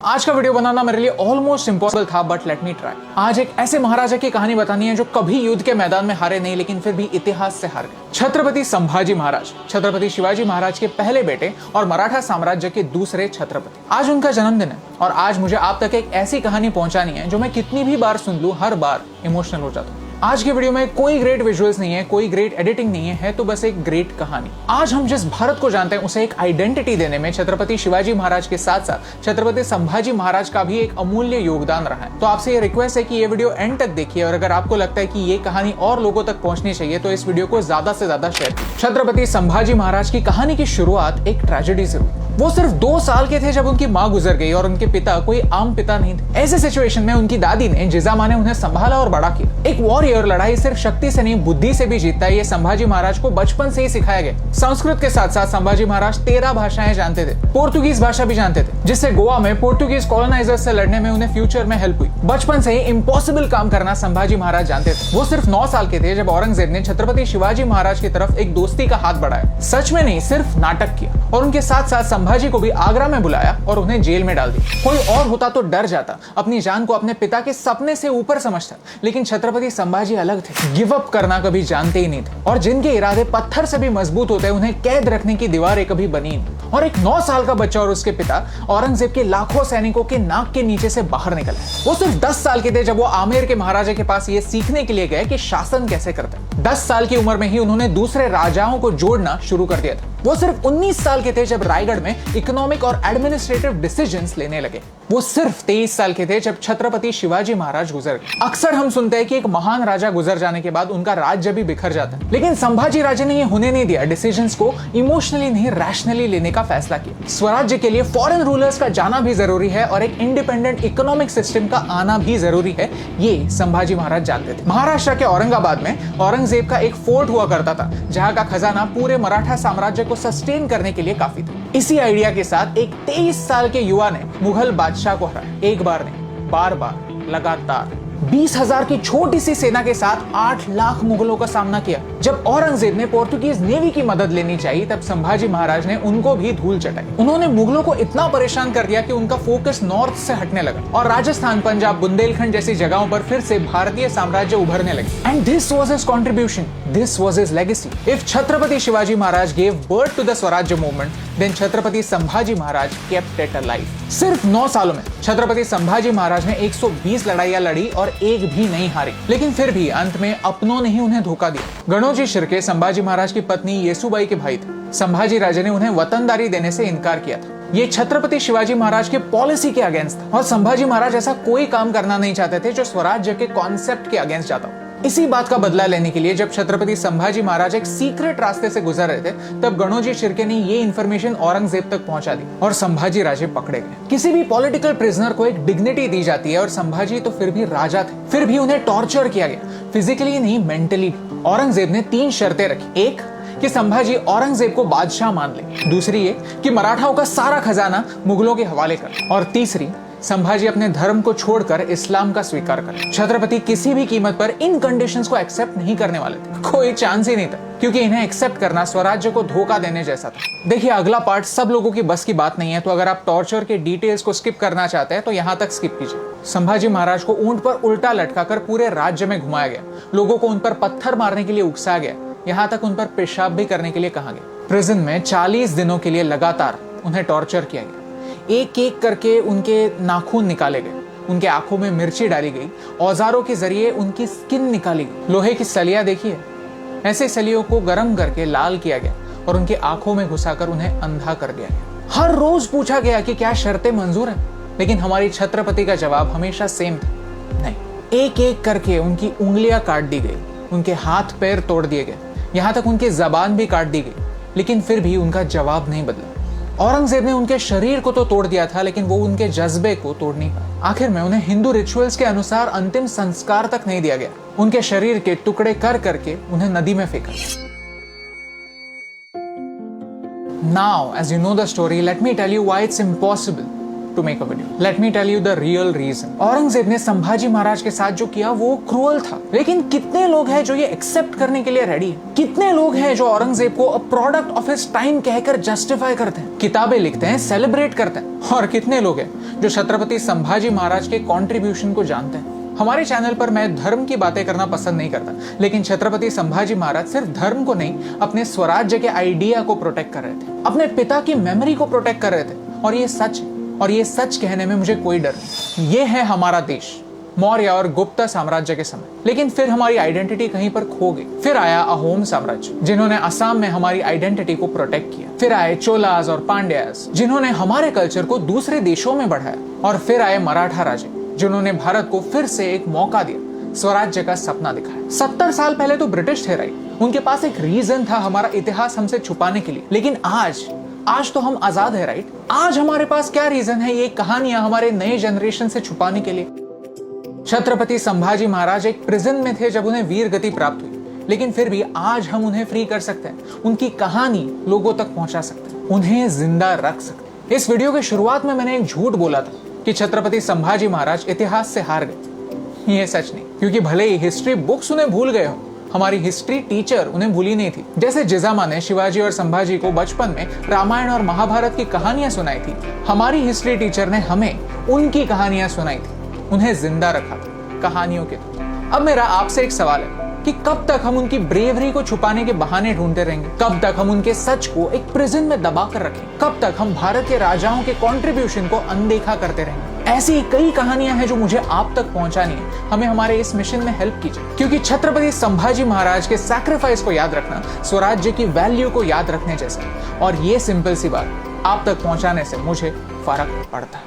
आज का वीडियो बनाना मेरे लिए ऑलमोस्ट इम्पॉसिबल था, बट लेट मी ट्राई। आज एक ऐसे महाराजा की कहानी बतानी है जो कभी युद्ध के मैदान में हारे नहीं, लेकिन फिर भी इतिहास से हार गए। छत्रपति संभाजी महाराज, छत्रपति शिवाजी महाराज के पहले बेटे और मराठा साम्राज्य के दूसरे छत्रपति। आज उनका जन्मदिन है और आज मुझे आप तक एक ऐसी कहानी पहुंचानी है जो मैं कितनी भी बार सुन लूं, हर बार इमोशनल हो जाता हूँ। आज की वीडियो में कोई ग्रेट विजुअल्स नहीं है, कोई ग्रेट एडिटिंग नहीं है तो बस एक ग्रेट कहानी। आज हम जिस भारत को जानते हैं उसे एक आइडेंटिटी देने में छत्रपति शिवाजी महाराज के साथ साथ छत्रपति संभाजी महाराज का भी एक अमूल्य योगदान रहा है। तो आपसे ये रिक्वेस्ट है कि ये वीडियो एंड तक देखिए और अगर आपको लगता है कि ये कहानी और लोगों तक पहुंचनी चाहिए तो इस वीडियो को ज्यादा से ज्यादा शेयर कीजिए। छत्रपति संभाजी महाराज की कहानी की शुरुआत एक ट्रेजेडी से हुई। वो सिर्फ 2 साल के थे जब उनकी माँ गुजर गई और उनके पिता कोई आम पिता नहीं थे। ऐसे सिचुएशन में उनकी दादी ने, जिजामा ने उन्हें संभाला और बड़ा किया। एक वॉरियर लड़ाई सिर्फ शक्ति से नहीं बुद्धि से भी जीतता है, ये संभाजी महाराज को बचपन से ही सिखाया गया। संस्कृत के साथ साथ संभाजी महाराज 13 भाषाएं जानते थे, पोर्तुगीज भाषा भी जानते थे, जिससे गोवा में पोर्तुगीज कॉलोनाइजर्स से लड़ने में उन्हें फ्यूचर में हेल्प हुई। बचपन से ही इम्पॉसिबल काम करना संभाजी महाराज जानते थे। वो सिर्फ 9 साल के थे जब औरंगजेब ने छत्रपति शिवाजी महाराज की तरफ एक दोस्ती का हाथ बढ़ाया। सच में नहीं, सिर्फ नाटक किया और उनके साथ साथ संभाजी को भी आगरा में बुलाया और उन्हें जेल में डाल दिया। कोई और होता तो डर जाता, अपनी जान को अपने पिता के सपने से ऊपर समझता, लेकिन छत्रपति संभाजी अलग थे। गिव अप करना कभी जानते ही नहीं थे और जिनके इरादे पत्थर से भी मजबूत होते हैं उन्हें कैद रखने की दीवारें कभी बनी नहीं। और एक 9 साल का बच्चा और उसके पिता औरंगजेब के लाखों सैनिकों के नाक के नीचे से बाहर निकले। वो सिर्फ 10 साल के थे जब वो आमेर के महाराजा के पास ये सीखने के लिए गए कि शासन कैसे करते हैं। 10 साल की उम्र में ही उन्होंने दूसरे राजाओं को जोड़ना शुरू कर दिया था। वो सिर्फ 19 साल के थे जब रायगढ़ में इकोनॉमिक और एडमिनिस्ट्रेटिव डिसीजंस लेने लगे। वो सिर्फ 23 साल के थे जब छत्रपति शिवाजी महाराज गुजर गए। अक्सर हम सुनते हैं कि एक महान राजा गुजर जाने के बाद उनका राज्य भी बिखर जाता है, लेकिन संभाजी राजे ने ये होने नहीं दिया। डिसीजंस को इमोशनली नहीं, रैशनली लेने का फैसला किया। स्वराज्य के लिए फॉरेन रूलर्स का जाना भी जरूरी है और एक इंडिपेंडेंट इकोनॉमिक सिस्टम का आना भी जरूरी है, ये संभाजी महाराज जानते थे। महाराष्ट्र के औरंगाबाद में औरंगजेब का एक फोर्ट हुआ करता था जहां का खजाना पूरे मराठा साम्राज्य को सस्टेन करने के लिए काफी था। इसी आइडिया के साथ एक 23 साल के युवा ने मुगल बादशाह को हराया। एक बार नहीं, बार बार, लगातार 20,000 की छोटी सी सेना के साथ 8 लाख मुगलों का सामना किया। जब औरंगजेब ने पोर्तुगीज नेवी की मदद लेनी चाहिए तब संभाजी महाराज ने उनको भी धूल चटाई। उन्होंने मुगलों को इतना परेशान कर दिया कि उनका फोकस नॉर्थ से हटने लगा और राजस्थान, पंजाब, बुंदेलखंड जैसी जगहों पर फिर से भारतीय साम्राज्य उभरने लगे। And this was his contribution, this was his legacy. If Chhatrapati Shivaji Maharaj gave birth to the Swarajya movement, then Chhatrapati Sambhaji Maharaj kept it alive. सिर्फ 9 सालों में छत्रपति संभाजी महाराज ने 120 लड़ाइयां लड़ी और एक भी नहीं हारी, लेकिन फिर भी अंत में अपनों ने ही उन्हें धोखा दिया। गणोजी शिर्के संभाजी महाराज की पत्नी येसुबाई के भाई थे। संभाजी राजे ने उन्हें वतनदारी देने से इनकार किया था। ये छत्रपति शिवाजी महाराज के पॉलिसी के अगेंस्ट था और संभाजी महाराज ऐसा कोई काम करना नहीं चाहते थे जो स्वराज्य के कॉन्सेप्ट के अगेंस्ट जाता हो। इसी बात का बदला लेने के लिए जब छत्रपति संभाजी महाराज एक सीक्रेट रास्ते से गुजर रहे थे तब गणोजी शिर्के ने ये इन्फॉर्मेशन औरंगजेब तक पहुंचा दी और संभाजी राजे पकड़े गए। किसी भी पॉलिटिकल प्रिजनर को एक डिग्निटी दी जाती है और संभाजी तो फिर भी राजा थे, फिर भी उन्हें टॉर्चर किया गया, फिजिकली नहीं मेंटली। औरंगजेब ने 3 शर्तें रखी। एक, कि संभाजी औरंगजेब को बादशाह मान ले। दूसरी ये कि मराठाओं का सारा खजाना मुगलों के हवाले कर। और तीसरी, संभाजी अपने धर्म को छोड़कर इस्लाम का स्वीकार करे। छत्रपति किसी भी कीमत पर इन कंडीशंस को एक्सेप्ट नहीं करने वाले थे। कोई चांस ही नहीं था, क्योंकि इन्हें एक्सेप्ट करना स्वराज्य को धोखा देने जैसा था। देखिए, अगला पार्ट सब लोगों की बस की बात नहीं है, तो अगर आप टॉर्चर के डिटेल्स को स्किप करना चाहते हैं तो यहाँ तक स्किप कीजिए। संभाजी महाराज को ऊंट पर उल्टा लटकाकर पूरे राज्य में घुमाया गया। लोगों को उन पर पत्थर मारने के लिए उकसाया गया, यहाँ तक उन पर पेशाब भी करने के लिए कहा गया। प्रिजन में 40 दिनों के लिए लगातार उन्हें टॉर्चर किया गया। एक एक करके उनके नाखून निकाले गए, उनके आंखों में मिर्ची डाली गई, औजारों के जरिए उनकी स्किन निकाली गई। लोहे की सलियां देखिए, ऐसे सलियों को गर्म करके लाल किया गया और उनकी आंखों में घुसाकर उन्हें अंधा कर दिया गया। हर रोज पूछा गया कि क्या शर्तें मंजूर हैं, लेकिन हमारी छत्रपति का जवाब हमेशा सेम था, नहीं। एक एक करके उनकी उंगलियां काट दी गई, उनके हाथ पैर तोड़ दिए गए, यहाँ तक उनकी जबान भी काट दी गई, लेकिन फिर भी उनका जवाब नहीं बदला। औरंगजेब ने उनके शरीर को तो तोड़ दिया था, लेकिन वो उनके जज्बे को तोड़ नहीं पाया। आखिर में उन्हें हिंदू रिचुअल्स के अनुसार अंतिम संस्कार तक नहीं दिया गया। उनके शरीर के टुकड़े कर करके उन्हें नदी में फेंका। Now, as you know the story, let me tell you why it's impossible to make a video. Let me tell you the real reason. Aurangzeb ने संभाजी महाराज के साथ जो किया वो क्रूअल था, लेकिन कितने लोग हैं जो ये एक्सेप्ट करने के लिए रेडी है? कितने लोग हैं जो औरंगजेब को a product of his time कहकर जस्टिफाई करते हैं, किताबें लिखते हैं, सेलिब्रेट करते हैं? और कितने लोग हैं जो छत्रपति संभाजी महाराज के कॉन्ट्रीब्यूशन को जानते हैं? हमारे चैनल पर मैं धर्म की बातें करना पसंद नहीं करता, लेकिन छत्रपति संभाजी महाराज सिर्फ धर्म को नहीं, अपने स्वराज्य के आइडिया को प्रोटेक्ट कर रहे थे, अपने पिता की मेमोरी को प्रोटेक्ट कर रहे थे। और ये सच है, और ये सच कहने में मुझे कोई डर नहीं। ये है हमारा देश मौर्य और गुप्ता साम्राज्य के समय, लेकिन फिर हमारी आइडेंटिटी कहीं पर खो गई। फिर आया अहोम साम्राज्य, जिन्होंने असम में हमारी आइडेंटिटी को प्रोटेक्ट किया। फिर आए चोलास और पांड्यास, जिन्होंने हमारे कल्चर को दूसरे देशों में बढ़ाया। और फिर आए मराठा राजे, जिन्होंने भारत को फिर से एक मौका दिया, स्वराज्य का सपना दिखाया। 70 साल पहले तो ब्रिटिश थे राइट, उनके पास एक रीजन था हमारा इतिहास हमसे छुपाने के लिए, लेकिन आज तो हम आजाद है राइट। आज हमारे पास क्या रीजन है ये कहानियां हमारे नए जनरेशन से छुपाने के लिए? छत्रपति संभाजी महाराज एक प्रिजन में थे जब उन्हें वीर गति प्राप्त हुई, लेकिन फिर भी आज हम उन्हें फ्री कर सकते हैं, उनकी कहानी लोगों तक पहुंचा सकते हैं, उन्हें जिंदा रख सकते हैं। इस वीडियो के शुरुआत में मैंने एक झूठ बोला था कि छत्रपति संभाजी महाराज इतिहास से हार गए। ये सच नहीं, क्योंकि भले ही हिस्ट्री बुक्स उन्हें भूल गए हो, हमारी हिस्ट्री टीचर उन्हें भूली नहीं थी। जैसे जिजामा ने शिवाजी और संभाजी को बचपन में रामायण और महाभारत की कहानियां सुनाई थी, हमारी हिस्ट्री टीचर ने हमें उनकी कहानियां सुनाई थी, उन्हें जिंदा रखा था कहानियों के थ्रू। अब मेरा आपसे एक सवाल है कि कब तक हम उनकी ब्रेवरी को छुपाने के बहाने ढूंढते रहेंगे? कब तक हम उनके सच को एक प्रिजन में दबा कर रखें? कब तक हम भारत के राजाओं के कंट्रीब्यूशन को अनदेखा करते रहेंगे? ऐसी कई कहानियां हैं जो मुझे आप तक पहुंचानी है। हमें हमारे इस मिशन में हेल्प कीजिए, क्योंकि छत्रपति संभाजी महाराज के सैक्रिफाइस को याद रखना स्वराज्य की वैल्यू को याद रखने जैसा, और ये सिंपल सी बात आप तक पहुंचाने से मुझे फर्क पड़ता है।